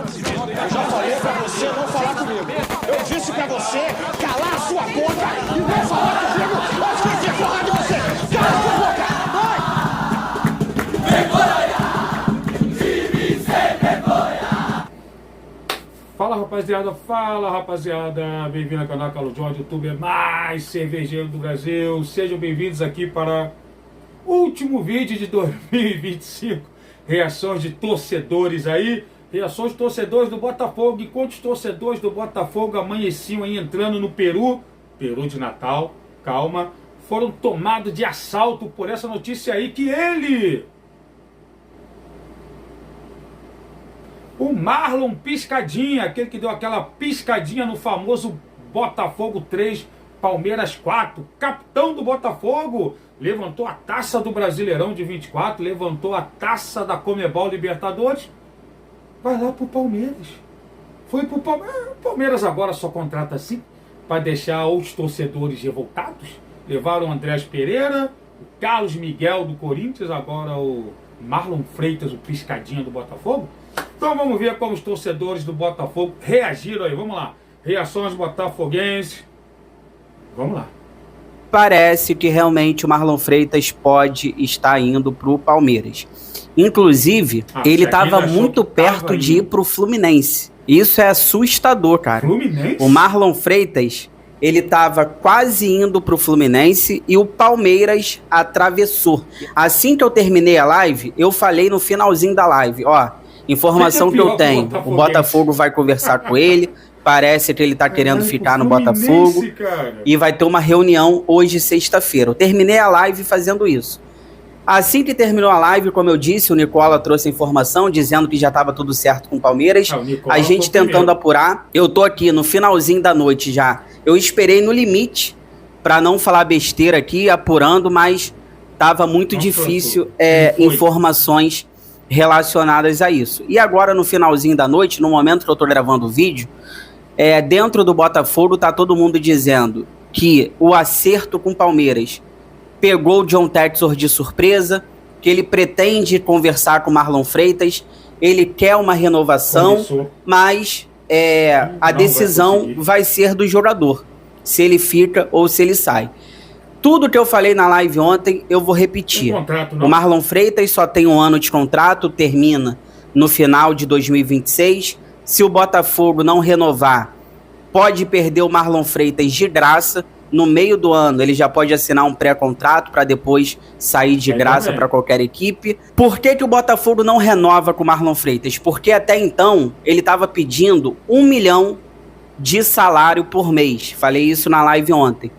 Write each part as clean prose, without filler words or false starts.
Eu já falei pra você não falar comigo. Eu disse pra você calar a sua boca e não falar comigo. Eu esqueci a porra de você. Cala a sua boca. Vai. Vergonha. Time sem vergonha. Fala rapaziada, bem-vindo ao canal Carlos Jorge, youtuber mais cervejeiro do Brasil. Sejam bem-vindos aqui para o último vídeo de 2025. Reações de torcedores aí, reações de torcedores do Botafogo. Enquanto os torcedores do Botafogo amanheciam aí entrando no Peru de Natal, calma, foram tomados de assalto por essa notícia aí que ele... O Marlon Piscadinha, aquele que deu aquela piscadinha no famoso Botafogo 3, Palmeiras 4, capitão do Botafogo, levantou a taça do Brasileirão de 24, levantou a taça da Conmebol Libertadores, vai lá pro Palmeiras. Foi pro Palmeiras. O Palmeiras agora só contrata assim, para deixar os torcedores revoltados. Levaram o Andrés Pereira, o Carlos Miguel do Corinthians, agora o Marlon Freitas, o Piscadinha do Botafogo. Então vamos ver como os torcedores do Botafogo reagiram aí. Vamos lá. Reações botafoguenses. Vamos lá. Parece que realmente o Marlon Freitas pode estar indo para o Palmeiras. Inclusive, ele estava muito perto de ir para o Fluminense. Isso é assustador, cara. Fluminense? O Marlon Freitas, ele estava quase indo para o Fluminense e o Palmeiras atravessou. Assim que eu terminei a live, eu falei no finalzinho da live, ó, informação que eu tenho, o Botafogo vai conversar com ele, parece que ele tá querendo ficar no Botafogo, cara. E vai ter uma reunião hoje, sexta-feira. Eu terminei a live fazendo isso. Assim que terminou a live, como eu disse, o Nicola trouxe a informação dizendo que já estava tudo certo com o Palmeiras. A gente tentando apurar. Eu tô aqui no finalzinho da noite já. Eu esperei no limite para não falar besteira aqui, apurando, mas tava muito difícil informações relacionadas a isso. E agora no finalzinho da noite, no momento que eu tô gravando o vídeo, dentro do Botafogo tá todo mundo dizendo que o acerto com o Palmeiras pegou o John Textor de surpresa, que ele pretende conversar com o Marlon Freitas, ele quer uma renovação, mas a decisão vai ser do jogador, se ele fica ou se ele sai. Tudo que eu falei na live ontem, eu vou repetir. O Marlon Freitas só tem 1 ano de contrato, termina no final de 2026. Se o Botafogo não renovar, pode perder o Marlon Freitas de graça. No meio do ano, ele já pode assinar um pré-contrato para depois sair de graça para qualquer equipe. Por que o Botafogo não renova com o Marlon Freitas? Porque até então, ele estava pedindo 1 milhão de salário por mês. Falei isso na live ontem.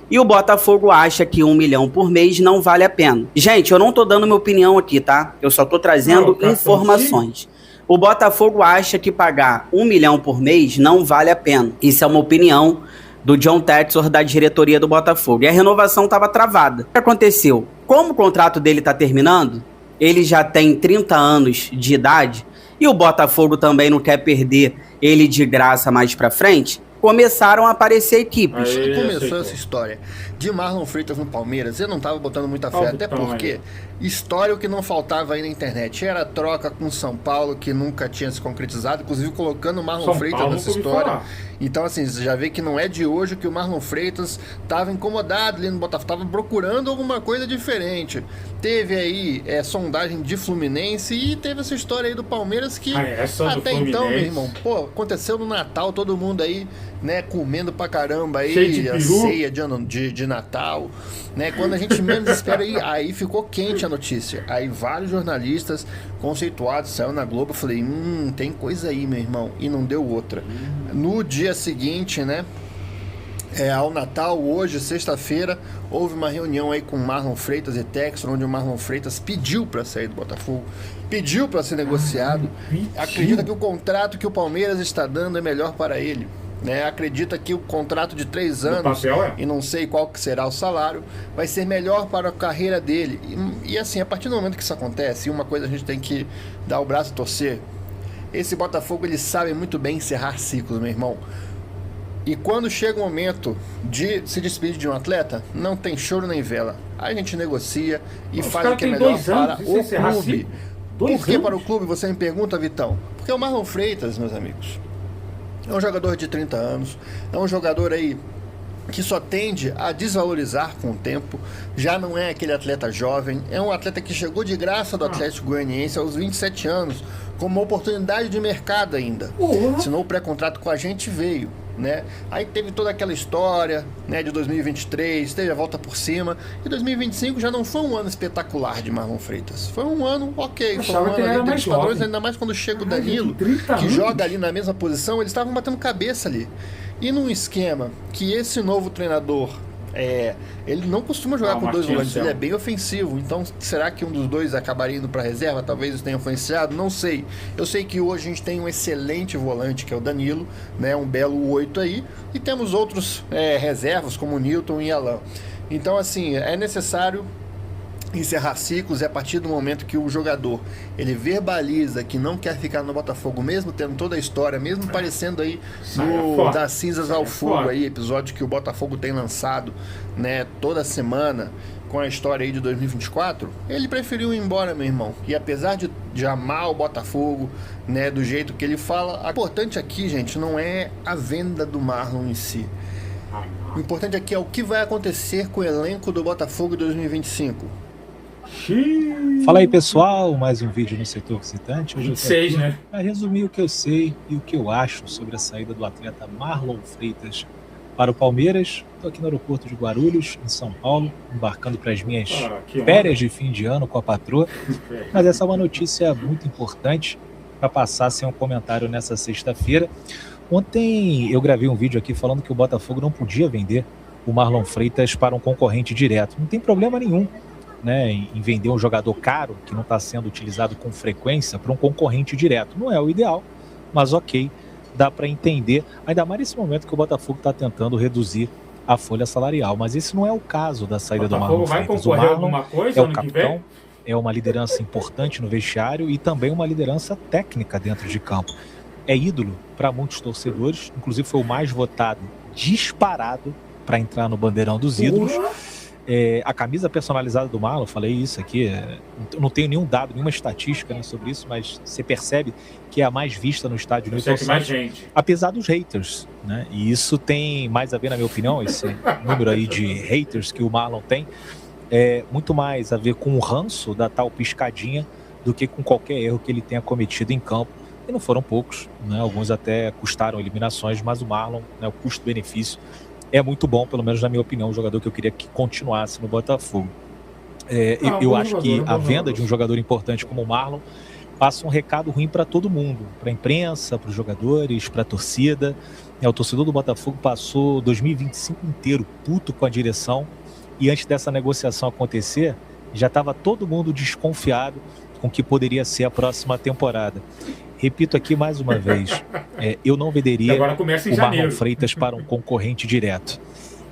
E o Botafogo acha que 1 milhão por mês não vale a pena. Gente, eu não tô dando minha opinião aqui, tá? Eu só tô trazendo informações. O Botafogo acha que pagar 1 milhão por mês não vale a pena. Isso é uma opinião do John Textor, da diretoria do Botafogo. E a renovação estava travada. O que aconteceu? Como o contrato dele está terminando, ele já tem 30 anos de idade, e o Botafogo também não quer perder ele de graça mais pra frente, começaram a aparecer equipes. Aí, começou essa história de Marlon Freitas no Palmeiras, eu não tava botando muita fé, até porque história o que não faltava aí na internet era troca com São Paulo, que nunca tinha se concretizado, inclusive colocando o Marlon Freitas nessa história. Então assim, você já vê que não é de hoje que o Marlon Freitas tava incomodado ali no Botafogo, tava procurando alguma coisa diferente. Teve aí sondagem de Fluminense e teve essa história aí do Palmeiras que até então, meu irmão, pô, aconteceu no Natal, todo mundo aí, né, comendo pra caramba aí, a ceia de Natal, né, quando a gente menos espera aí ficou quente a notícia, aí vários jornalistas conceituados saiu na Globo, eu falei, tem coisa aí, meu irmão, e não deu outra. No dia seguinte, né, ao Natal, hoje, sexta-feira, houve uma reunião aí com Marlon Freitas e Textor, onde o Marlon Freitas pediu para sair do Botafogo, pediu para ser negociado, acredita que o contrato que o Palmeiras está dando é melhor para ele, né? Acredita que o contrato de 3 anos, e não sei qual que será o salário, vai ser melhor para a carreira dele. E assim, a partir do momento que isso acontece, uma coisa a gente tem que dar o braço a torcer, esse Botafogo, ele sabe muito bem encerrar ciclos, meu irmão. E quando chega o momento de se despedir de um atleta, não tem choro nem vela. A gente negocia e faz o que é melhor para o clube. Por que para o clube, você me pergunta, Vitão? Porque o Marlon Freitas, meus amigos, é um jogador de 30 anos, é um jogador aí que só tende a desvalorizar com o tempo, já não é aquele atleta jovem, é um atleta que chegou de graça do Atlético Goianiense aos 27 anos, com uma oportunidade de mercado ainda. Senão o pré-contrato com a gente veio, né? Aí teve toda aquela história, né, de 2023, teve a volta por cima, e 2025 já não foi um ano espetacular de Marlon Freitas. Foi um ano ok, foi um ano ali dos padrões, ainda mais quando chega o Danilo, que joga ali na mesma posição, eles estavam batendo cabeça ali. E num esquema que esse novo treinador, ele não costuma jogar com dois volantes, ele é bem ofensivo, então será que um dos dois acabaria indo para reserva? Talvez isso tenha influenciado, não sei. Eu sei que hoje a gente tem um excelente volante, que é o Danilo, né, um belo 8 aí, e temos outros reservas, como o Newton e Alan. Então, assim, é necessário encerrar ciclos, e a partir do momento que o jogador ele verbaliza que não quer ficar no Botafogo, mesmo tendo toda a história, mesmo parecendo aí das cinzas ao fogo aí, episódio que o Botafogo tem lançado, né, toda semana com a história aí de 2024, ele preferiu ir embora, meu irmão. E apesar de amar o Botafogo, né, do jeito que ele fala, o importante aqui, gente, não é a venda do Marlon em si. O importante aqui é o que vai acontecer com o elenco do Botafogo em 2025. Fala aí, pessoal, mais um vídeo no setor visitante. Hoje 26, eu tô aqui né? para resumir o que eu sei e o que eu acho sobre a saída do atleta Marlon Freitas para o Palmeiras. Estou aqui no aeroporto de Guarulhos, em São Paulo, embarcando para as minhas férias de fim de ano com a patroa. Mas essa é uma notícia muito importante para passar sem um comentário nessa sexta-feira. Ontem eu gravei um vídeo aqui falando que o Botafogo não podia vender o Marlon Freitas para um concorrente direto. Não tem problema nenhum, né, em vender um jogador caro que não está sendo utilizado com frequência para um concorrente direto. Não é o ideal, mas ok, dá para entender, ainda mais nesse momento que o Botafogo está tentando reduzir a folha salarial. Mas esse não é o caso da saída do Marlon Freitas. O Marlon é o capitão, é uma liderança importante no vestiário e também uma liderança técnica dentro de campo. É ídolo para muitos torcedores, inclusive foi o mais votado disparado para entrar no Bandeirão dos Ídolos. A camisa personalizada do Marlon, falei isso aqui, não tenho nenhum dado, nenhuma estatística, né, sobre isso, mas você percebe que é a mais vista no estádio Newton Santos, apesar dos haters, né? E isso tem mais a ver, na minha opinião, esse número aí de haters que o Marlon tem, muito mais a ver com o ranço da tal piscadinha do que com qualquer erro que ele tenha cometido em campo. E não foram poucos, né? Alguns até custaram eliminações, mas o Marlon, né, o custo-benefício é muito bom, pelo menos na minha opinião, um jogador que eu queria que continuasse no Botafogo. Eu acho que a venda de um jogador importante como o Marlon passa um recado ruim para todo mundo, para a imprensa, para os jogadores, para a torcida. O torcedor do Botafogo passou 2025 inteiro puto com a direção, e antes dessa negociação acontecer, já estava todo mundo desconfiado com o que poderia ser a próxima temporada. Repito aqui mais uma vez, eu não venderia o Marlon Freitas para um concorrente direto.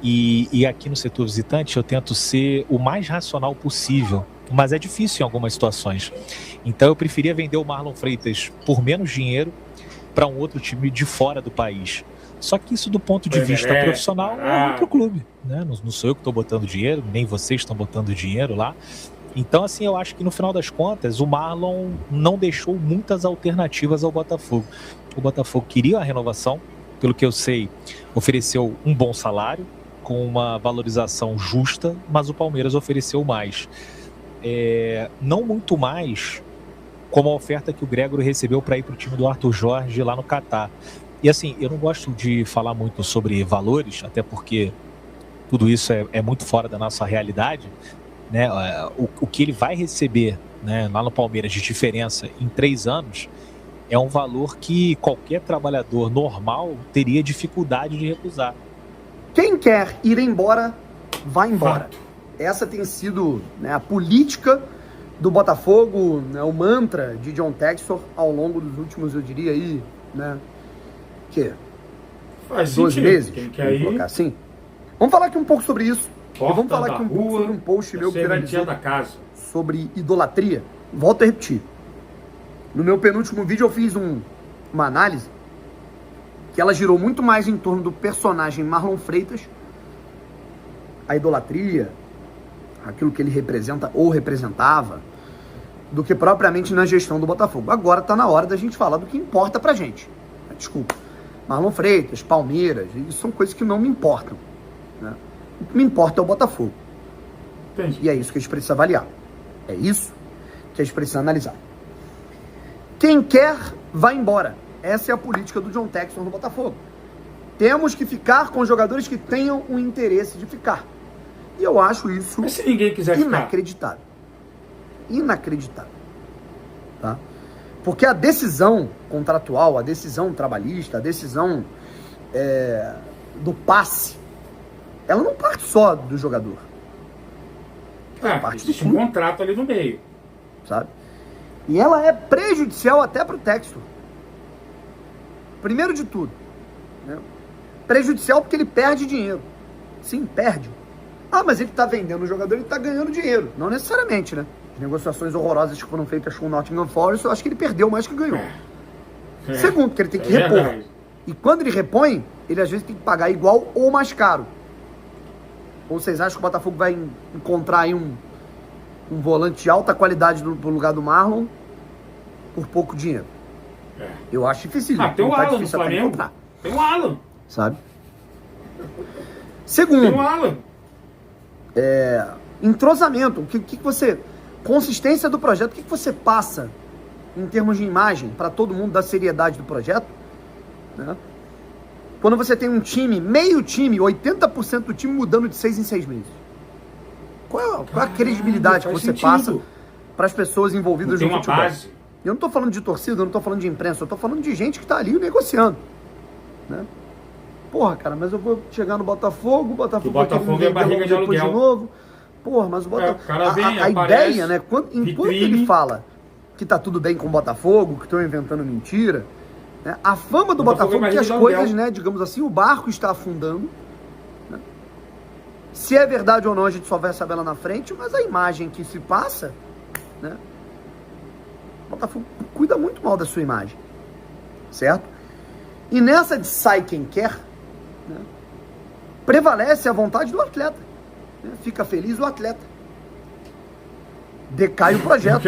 E aqui no setor visitante eu tento ser o mais racional possível, mas é difícil em algumas situações. Então eu preferia vender o Marlon Freitas por menos dinheiro para um outro time de fora do país. Só que isso, do ponto de vista profissional, é outro clube, né? Não sou eu que estou botando dinheiro, nem vocês estão botando dinheiro lá. Então, assim, eu acho que no final das contas, o Marlon não deixou muitas alternativas ao Botafogo. O Botafogo queria a renovação, pelo que eu sei, ofereceu um bom salário, com uma valorização justa, mas o Palmeiras ofereceu mais. Não muito mais como a oferta que o Gregório recebeu para ir para o time do Arthur Jorge lá no Catar. E assim, eu não gosto de falar muito sobre valores, até porque tudo isso é muito fora da nossa realidade, né? O que ele vai receber, né, lá no Palmeiras de diferença em 3 anos é um valor que qualquer trabalhador normal teria dificuldade de recusar. Quem quer ir embora, vai embora. Essa tem sido, né, a política do Botafogo, né, o mantra de John Textor ao longo dos últimos, eu diria aí, né, 12 meses, vamos colocar assim. Vamos falar aqui um pouco sobre isso. E vamos falar aqui um pouco sobre um post meu que viralizou sobre idolatria. Volto a repetir. No meu penúltimo vídeo eu fiz uma análise que ela girou muito mais em torno do personagem Marlon Freitas, a idolatria, aquilo que ele representa ou representava, do que propriamente na gestão do Botafogo. Agora tá na hora da gente falar do que importa pra gente. Desculpa. Marlon Freitas, Palmeiras, isso são coisas que não me importam. Né? O que me importa é o Botafogo. Entendi. E é isso que a gente precisa avaliar. É isso que a gente precisa analisar. Quem quer, vai embora. Essa é a política do John Textor no Botafogo. Temos que ficar com jogadores que tenham o interesse de ficar. E eu acho isso mas se ninguém quiser inacreditável. Inacreditável. Tá? Porque a decisão contratual, a decisão trabalhista, a decisão do passe, ela não parte só do jogador. Ela parte existe um contrato ali no meio. Sabe? E ela é prejudicial até para o Textor. Primeiro de tudo. Né? Prejudicial porque ele perde dinheiro. Sim, perde. Ah, mas ele está vendendo o jogador e está ganhando dinheiro. Não necessariamente, né? As negociações horrorosas que foram feitas com o Nottingham Forest, eu acho que ele perdeu mais que ganhou. Segundo, que ele tem que repor. Verdade. E quando ele repõe, ele às vezes tem que pagar igual ou mais caro. Ou vocês acham que o Botafogo vai encontrar aí um volante de alta qualidade no lugar do Marlon por pouco dinheiro? Eu acho difícil. Tem o Alan no Flamengo. Tem o Alan. Sabe? Segundo. Tem o Alan. Entrosamento. O que você... Consistência do projeto. O que você passa em termos de imagem para todo mundo da seriedade do projeto? Né? Quando você tem um time, meio time, 80% do time mudando de 6 em 6 meses. Qual é a credibilidade que você passa para as pessoas envolvidas no futebol? Base. Eu não estou falando de torcida, eu não estou falando de imprensa, eu estou falando de gente que está ali negociando. Né? Porra, cara, mas eu vou chegar no Botafogo, o Botafogo é barriga de aluguel. De novo. Porra, mas o Botafogo... a ideia, né? Enquanto ele fala que tá tudo bem com o Botafogo, que estão inventando mentira, né? A fama do Botafogo é que as coisas, né, digamos assim, o barco está afundando. Né? Se é verdade ou não, a gente só vai saber lá na frente, mas a imagem que se passa, né? O Botafogo cuida muito mal da sua imagem. Certo? E nessa de sai quem quer, né, prevalece a vontade do atleta. Né? Fica feliz o atleta. Decai o projeto.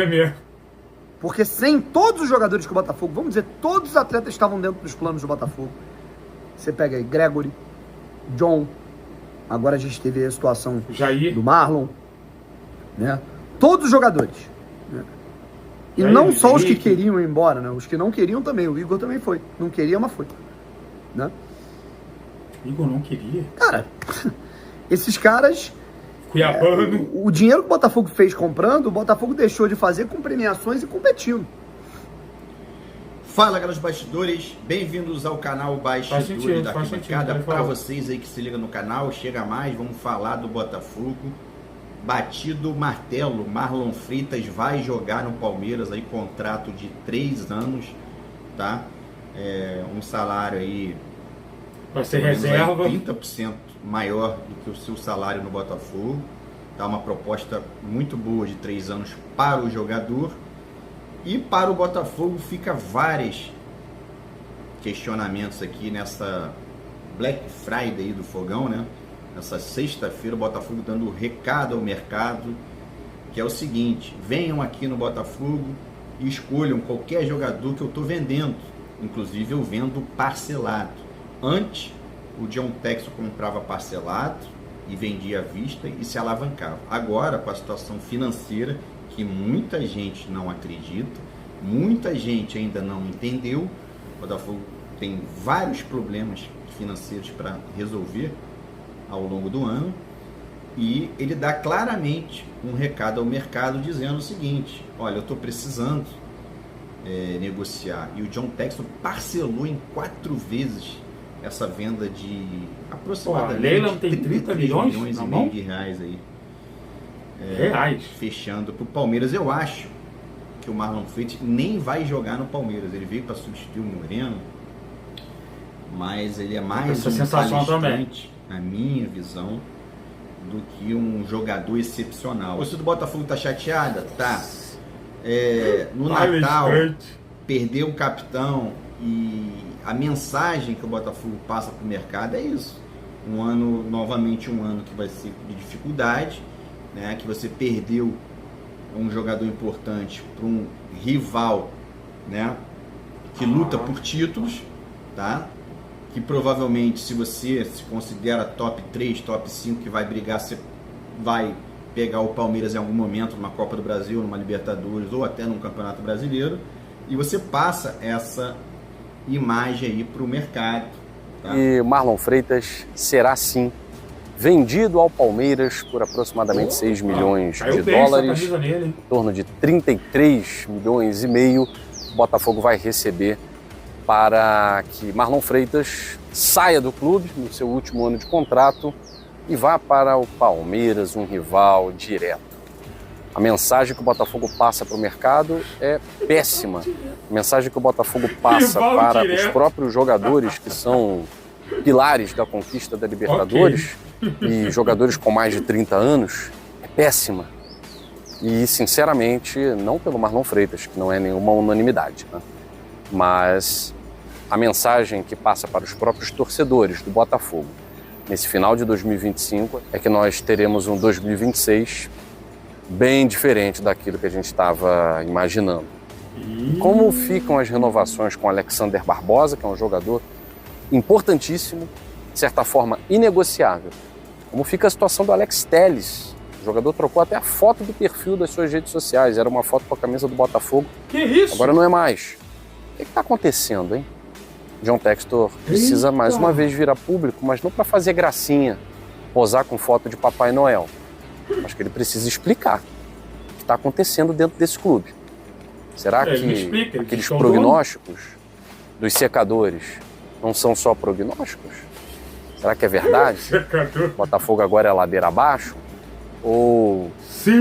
Porque sem todos os jogadores que o Botafogo, vamos dizer, todos os atletas estavam dentro dos planos do Botafogo. Você pega aí Gregory, John, agora a gente teve a situação Jair, do Marlon, né? Todos os jogadores. Né? E Jair, não só os que queriam ir embora, né? Os que não queriam também. O Igor também foi. Não queria, mas foi. Né? O Igor não queria? Cara, esses caras... Cuiabano. O dinheiro que o Botafogo fez comprando, o Botafogo deixou de fazer com premiações e competindo. Fala, galera dos bastidores, bem-vindos ao canal Bastidores da Arquibancada. Para vocês aí que se ligam no canal, chega mais, vamos falar do Botafogo. Batido o martelo, Marlon Freitas vai jogar no Palmeiras aí, contrato de 3 anos, tá? Um salário aí... Vai ser reserva. 30% maior do que o seu salário no Botafogo. Tá uma proposta muito boa de 3 anos para o jogador. E para o Botafogo fica vários questionamentos aqui nessa Black Friday do Fogão, né? Nessa sexta-feira o Botafogo dando recado ao mercado, que é o seguinte: venham aqui no Botafogo e escolham qualquer jogador que eu estou vendendo. Inclusive eu vendo parcelado. Antes, o John Textor comprava parcelado e vendia à vista e se alavancava. Agora, com a situação financeira, que muita gente não acredita, muita gente ainda não entendeu, o Botafogo tem vários problemas financeiros para resolver ao longo do ano, e ele dá claramente um recado ao mercado dizendo o seguinte: olha, eu estou precisando negociar. E o John Textor parcelou em 4 vezes essa venda de aproximadamente Leila tem 30 milhões e meio de reais aí. Reais. Fechando para o Palmeiras. Eu acho que o Marlon Freitas nem vai jogar no Palmeiras. Ele veio para substituir o Moreno, mas ele é mais um palestrante, na minha visão, do que um jogador excepcional. A torcida do Botafogo tá chateada? Tá. No Natal, perdeu o capitão, e a mensagem que o Botafogo passa para o mercado é isso. Novamente um ano que vai ser de dificuldade, né? Que você perdeu um jogador importante para um rival, né, que luta por títulos, tá? Que provavelmente, se você se considera top 3, top 5 que vai brigar, você vai pegar o Palmeiras em algum momento numa Copa do Brasil, numa Libertadores ou até num Campeonato Brasileiro, e você passa essa imagem aí para o mercado. Tá? E Marlon Freitas será sim vendido ao Palmeiras por aproximadamente 6 milhões de dólares, em torno de 33 milhões e meio, o Botafogo vai receber para que Marlon Freitas saia do clube no seu último ano de contrato e vá para o Palmeiras, um rival direto. A mensagem que o Botafogo passa para o mercado é péssima. A mensagem que o Botafogo passa para os próprios jogadores que são pilares da conquista da Libertadores e jogadores com mais de 30 anos é péssima. E, sinceramente, não pelo Marlon Freitas, que não é nenhuma unanimidade, né? Mas a mensagem que passa para os próprios torcedores do Botafogo nesse final de 2025 é que nós teremos um 2026 bem diferente daquilo que a gente estava imaginando. Como ficam as renovações com Alexander Barbosa, que é um jogador importantíssimo, de certa forma inegociável? Como fica a situação do Alex Telles? O jogador trocou até a foto do perfil das suas redes sociais, era uma foto com a camisa do Botafogo. Que isso? Agora não é mais. O que está acontecendo, hein? John Textor precisa mais uma vez vir a público, mas não para fazer gracinha, posar com foto de Papai Noel. Acho que ele precisa explicar o que está acontecendo dentro desse clube. Será que aqueles prognósticos dos secadores não são só prognósticos? Será que é verdade? Botafogo agora é ladeira abaixo? Ou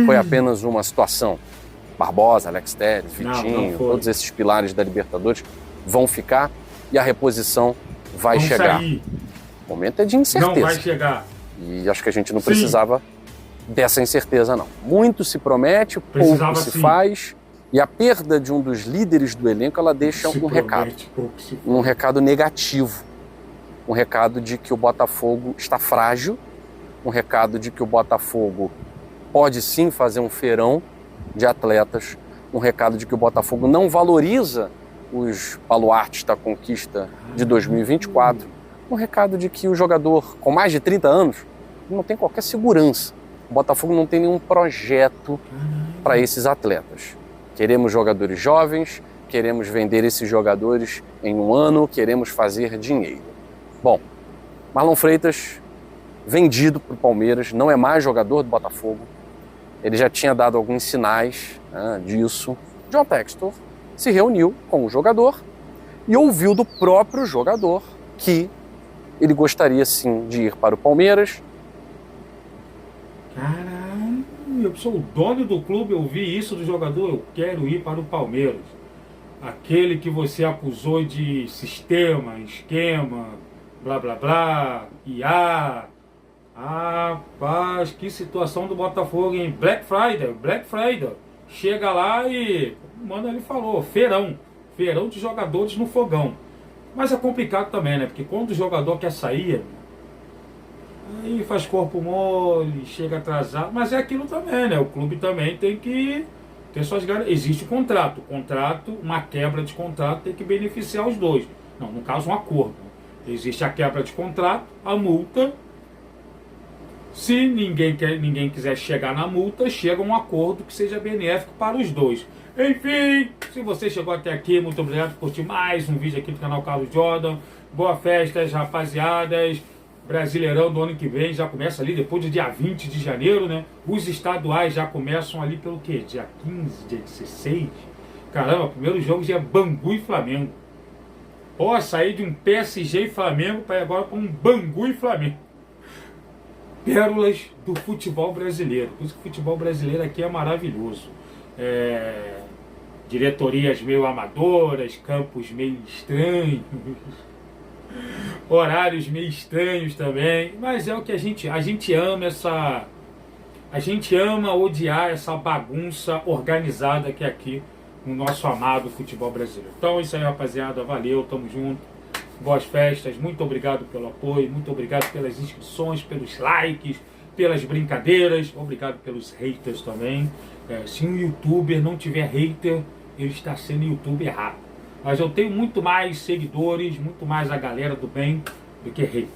foi apenas uma situação? Barbosa, Alex Telles, Vitinho, todos esses pilares da Libertadores vão ficar e a reposição vai chegar. O momento é de incerteza. Não vai chegar. E acho que a gente não precisava dessa incerteza, não. Muito se promete, pouco se faz. E a perda de um dos líderes do elenco, ela deixa um recado. Um recado negativo. Um recado de que o Botafogo está frágil. Um recado de que o Botafogo pode sim fazer um feirão de atletas. Um recado de que o Botafogo não valoriza os baluartes da conquista de 2024. Um recado de que o jogador com mais de 30 anos não tem qualquer segurança. O Botafogo não tem nenhum projeto para esses atletas. Queremos jogadores jovens, queremos vender esses jogadores em um ano, queremos fazer dinheiro. Bom, Marlon Freitas, vendido para o Palmeiras, não é mais jogador do Botafogo. Ele já tinha dado alguns sinais disso. John Textor se reuniu com o jogador e ouviu do próprio jogador que ele gostaria sim de ir para o Palmeiras. Caralho, eu sou o dono do clube, eu ouvi isso do jogador, eu quero ir para o Palmeiras. Aquele que você acusou de sistema, esquema, blá blá blá, IA. Rapaz, que situação do Botafogo, hein? Black Friday. Chega lá e, mano, ele falou, feirão de jogadores no fogão. Mas é complicado também, né? Porque quando o jogador quer sair, aí faz corpo mole, chega atrasado. Mas é aquilo também, né? O clube também tem que ter suas garantias. Existe o contrato. Uma quebra de contrato tem que beneficiar os dois. Não, no caso, um acordo. Existe a quebra de contrato, a multa. Se ninguém quiser chegar na multa, chega um acordo que seja benéfico para os dois. Enfim, se você chegou até aqui, muito obrigado por curtir mais um vídeo aqui do canal Carlos Jordan. Boa festas, rapaziadas. Brasileirão do ano que vem já começa ali depois do dia 20 de janeiro, né? Os estaduais já começam ali pelo quê? Dia 15, dia 16? Caramba, o primeiro jogo já é Bangu e Flamengo. Ó, sair de um PSG e Flamengo para ir agora para um Bangu e Flamengo. Pérolas do futebol brasileiro. Por isso que o futebol brasileiro aqui é maravilhoso. Diretorias meio amadoras, campos meio estranhos, horários meio estranhos também, mas é o que a gente ama a gente ama odiar essa bagunça organizada que é aqui no nosso amado futebol brasileiro. Então é isso aí, rapaziada, valeu, tamo junto, boas festas, muito obrigado pelo apoio, muito obrigado pelas inscrições, pelos likes, pelas brincadeiras, obrigado pelos haters também. Se um youtuber não tiver hater, ele está sendo youtuber errado. Mas eu tenho muito mais seguidores, muito mais a galera do bem do que haters.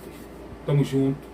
Tamo junto.